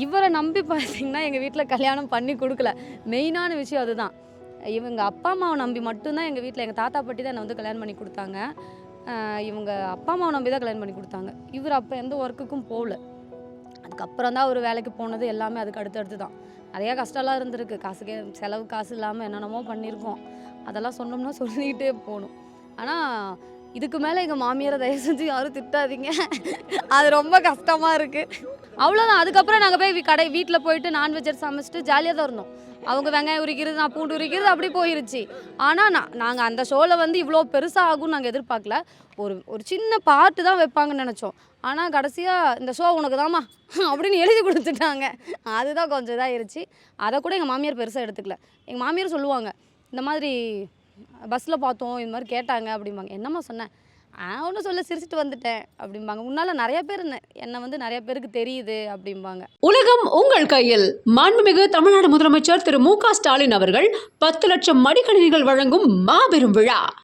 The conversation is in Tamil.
இவரை நம்பி பார்த்தீங்கன்னா எங்கள் வீட்டில் கல்யாணம் பண்ணி கொடுக்கல. மெயினான விஷயம் அதுதான். இவங்க அப்பா அம்மாவை நம்பி மட்டும்தான் எங்கள் வீட்டில் எங்கள் தாத்தா பாட்டி தான் என்னை வந்து கல்யாணம் பண்ணி கொடுத்தாங்க. இவங்க அப்பா அம்மாவை நம்பி தான் கல்யாணம் பண்ணி கொடுத்தாங்க. இவர் அப்போ எந்த ஒர்க்குக்கும் போகல. அதுக்கப்புறம் தான் ஒரு வேலைக்கு போனது எல்லாமே அதுக்கு அடுத்தடுத்து தான். நிறையா கஷ்டம்லாம் இருந்திருக்கு. காசுக்கே செலவு காசு இல்லாமல் என்னென்னமோ பண்ணியிருக்கோம். அதெல்லாம் சொன்னோம்னா சொல்லிக்கிட்டே போகணும். ஆனால் இதுக்கு மேலே எங்கள் மாமியாரை தயவு செஞ்சு யாரும் திட்டாதீங்க. அது ரொம்ப கஷ்டமாக இருக்குது. அவ்வளோதான். அதுக்கப்புறம் நாங்கள் போய் வீட்டில் போயிட்டு நான்வெஜ் எடுத்து சமைச்சிட்டு ஜாலியாக தான் இருந்தோம். அவங்க வெங்காயம் உரிக்கிறது, நான் பூண்டு உரிக்கிறது அப்படி போயிருச்சு. ஆனால் நாங்கள் அந்த ஷோவில் வந்து இவ்வளோ பெருசாக ஆகும்னு நாங்கள் எதிர்பார்க்கல. ஒரு சின்ன பாட்டு தான் வைப்பாங்கன்னு நினச்சோம். ஆனால் கடைசியாக இந்த ஷோ உனக்கு தாம்மா அப்படின்னு எழுதி கொடுத்துட்டாங்க. அதுதான் கொஞ்சம் இதாகிருச்சு. அதை கூட எங்கள் மாமியார் பெருசாக எடுத்துக்கல. எங்கள் மாமியார் சொல்லுவாங்க, இந்த மாதிரி பஸ்ஸில் பார்த்தோம், இந்த மாதிரி கேட்டாங்க அப்படிம்பாங்க. என்னம்மா சொன்னேன்? ஒன்றும் சொல்ல, சிரிச்சிட்டு வந்துட்டேன் அப்படிம்பாங்க. முன்னால் நிறைய பேர் என்னை வந்து நிறைய பேருக்கு தெரியுது அப்படிம்பாங்க. உலகம் உங்கள் கையில். மாண்புமிகு தமிழ்நாடு முதலமைச்சர் திரு மு க ஸ்டாலின் அவர்கள் 10 லட்சம் மடிக்கணினிகள் வழங்கும் மாபெரும் விழா.